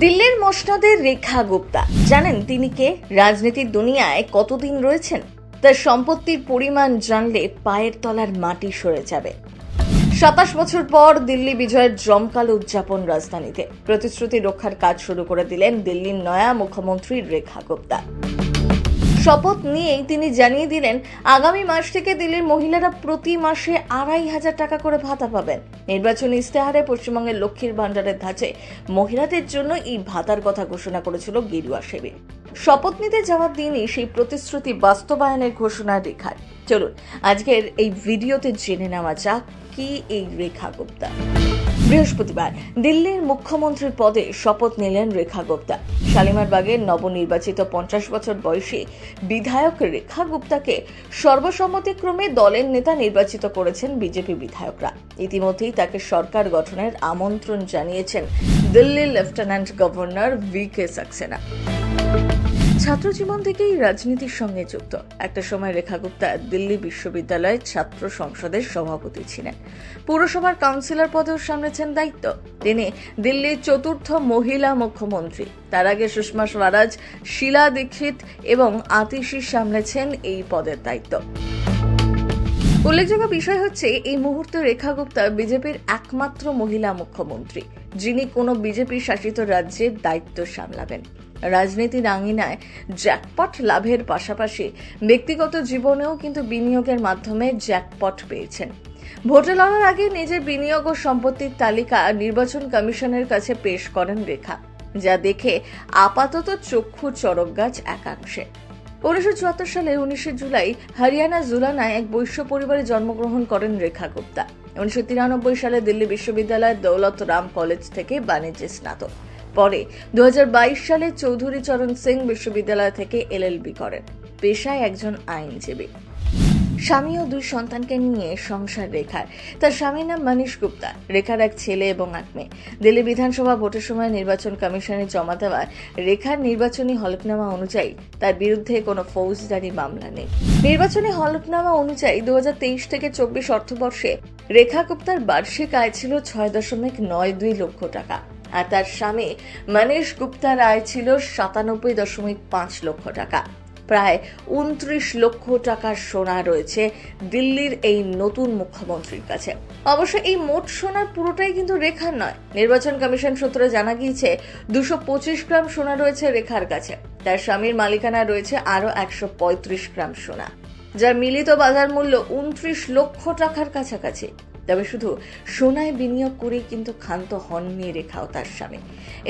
দিল্লির মসনদের রেখা গুপ্তা জানেন তিনি কে, রাজনীতির দুনিয়ায় কতদিন রয়েছেন? তার সম্পত্তির পরিমাণ জানলে পায়ের তলার মাটি সরে যাবে। ২৭ বছর পর দিল্লি বিজয়ের জমকালো উদযাপন রাজধানীতে। প্রতিশ্রুতি রক্ষার কাজ শুরু করে দিলেন দিল্লির নয়া মুখ্যমন্ত্রী রেখা গুপ্তা। শপথ নিয়েই তিনি জানিয়ে দিলেন আগামী মাস থেকে দিল্লির মহিলারা প্রতি মাসে ২৫০০ টাকা করে ভাতা পাবেন। নির্বাচনী ইস্তেহারে পশ্চিমবঙ্গের লক্ষ্মীর ভান্ডারের ধাঁচে মহিলাদের জন্য এই ভাতার কথা ঘোষণা করেছিল গেরুয়া শিবির। শপথ নিতে যাওয়ার দিনই সেই প্রতিশ্রুতি বাস্তবায়নের ঘোষণা রেখার। চলুন আজকের এই ভিডিওতে জেনে নেওয়া যাক কি এই রেখা গুপ্তা। বৃহস্পতিবার দিল্লির মুখ্যমন্ত্রীর পদে শপথ নিলেন রেখা গুপ্তা। শালিমারবাগের নবনির্বাচিত ৫০ বছর বয়সী বিধায়ক রেখা গুপ্তাকে সর্বসম্মতিক্রমে দলের নেতা নির্বাচিত করেছেন বিজেপি বিধায়করা। ইতিমধ্যেই তাকে সরকার গঠনের আমন্ত্রণ জানিয়েছেন দিল্লির লেফটেন্যান্ট গভর্নর VK সাক্সেনা। ছাত্র জীবন থেকেই রাজনীতির সঙ্গে যুক্ত। একটা সময় রেখা গুপ্তা দিল্লি বিশ্ববিদ্যালয়ের ছাত্র সংসদের সভাপতি ছিলেন। পুরসভার কাউন্সিলর পদেও সামলেছেন দায়িত্ব। তিনি দিল্লির চতুর্থ মহিলা মুখ্যমন্ত্রী। তার আগে সুষমা স্বরাজ, শীলা দীক্ষিত এবং আতিশী সামলেছেন এই পদের দায়িত্ব। উল্লেখযোগ্য বিষয় হচ্ছে এই মুহূর্তে রেখা গুপ্তা বিজেপির একমাত্র মহিলা মুখ্যমন্ত্রী যিনি কোনো বিজেপি শাসিত রাজ্যের দায়িত্ব সামলাবেন। রাজনীতির আঙিনায় জ্যাকপট লাভের পাশাপাশি ব্যক্তিগত জীবনেও কিন্তু বিনিয়োগের মাধ্যমে জ্যাকপট পেয়েছেন। ভোটে লড়ার আগে নিজের বিনিয়োগ ও সম্পত্তির তালিকা নির্বাচন কমিশনের কাছে পেশ করেন রেখা, যা দেখে আপাতত চক্ষু চড়ক গাছ একাংশে। ১৯৭৪ সালে ১৯ জুলাই হরিয়ানা জুলানায় এক বৈশ্য পরিবারে জন্মগ্রহণ করেন রেখা গুপ্তা। ১৯৯৩ সালে দিল্লি বিশ্ববিদ্যালয়ের দৌলত রাম কলেজ থেকে বাণিজ্যে স্নাতক। পরে ২০২২ সালে চৌধুরী চরণ সিং বিশ্ববিদ্যালয় থেকে LLB করেন। পেশায় একজন আইনজীবী। স্বামী ও ২ সন্তানকে নিয়ে সংসার রেখার। তার স্বামীর নাম মনীষ গুপ্তা। রেখার এক ছেলে এবং এক মেয়ে। দিল্লি বিধানসভা ভোটের সময় নির্বাচন কমিশনে জমা দেওয়া রেখার নির্বাচনী হলফনামা অনুযায়ী তার বিরুদ্ধে কোনো ফৌজদারি মামলা নেই। নির্বাচনী হলফনামা অনুযায়ী ২০২৩ থেকে ২৪ অর্থবর্ষে রেখা গুপ্তার বার্ষিক আয় ছিল ৬.৯২ লক্ষ টাকা। আর তার স্বামী মনীষ গুপ্তার আয় ছিল ৯৭.৫ লক্ষ টাকা। প্রায় ২৯ লক্ষ টাকার সোনা রয়েছে দিল্লির এই নতুন মুখ্যমন্ত্রীর কাছে। অবশ্য এই মোট সোনার পুরোটাই কিন্তু রেখার নয়। নির্বাচন কমিশন সূত্রে জানা গিয়েছে ২২৫ গ্রাম সোনা রয়েছে রেখার কাছে। তার স্বামীর মালিকানায় রয়েছে আরো ১৩৫ গ্রাম সোনা, যার মিলিত বাজার মূল্য ২৯ লক্ষ টাকার কাছাকাছি। তবে শুধু সোনায় বিনিয়োগ করেই কিন্তু ক্ষান্ত হননি রেখা ও তার স্বামী।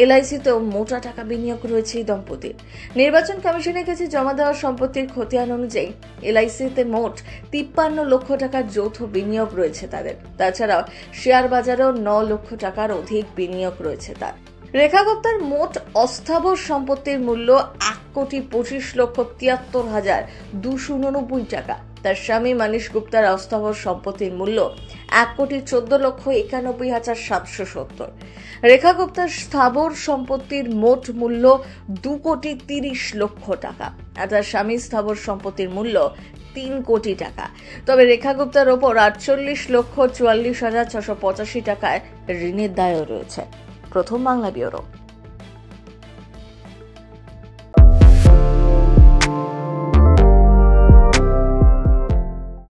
LIC-তেও মোটা টাকা বিনিয়োগ রয়েছে এই দম্পতির। নির্বাচন কমিশনের কাছে জমা দেওয়া সম্পত্তির খতিয়ান অনুযায়ী LIC-তে মোট ৫৩ লক্ষ টাকার যৌথ বিনিয়োগ রয়েছে তাদের। তাছাড়াও শেয়ার বাজারেও ৯ লক্ষ টাকার অধিক বিনিয়োগ রয়েছে তার। রেখা গুপ্তার মোট অস্থাবর সম্পত্তির মূল্য ১,২৫,৭৩,২৮৯ টাকা। তার স্বামী মনীষ গুপ্তার অস্থাবর সম্পত্তির মূল্য ১,১৪,৯১,৭৭০। রেখা গুপ্তার স্থাবর সম্পত্তির মোট মূল্য ২,৩০,০০,০০০ টাকা আর তার স্বামী স্থাবর সম্পত্তির মূল্য ৩ কোটি টাকা। তবে রেখা গুপ্তার ওপর ৪৮,৪৪,৬৮৫ টাকার ঋণের দায়ও রয়েছে। প্রথম বাংলা ব্যুরো।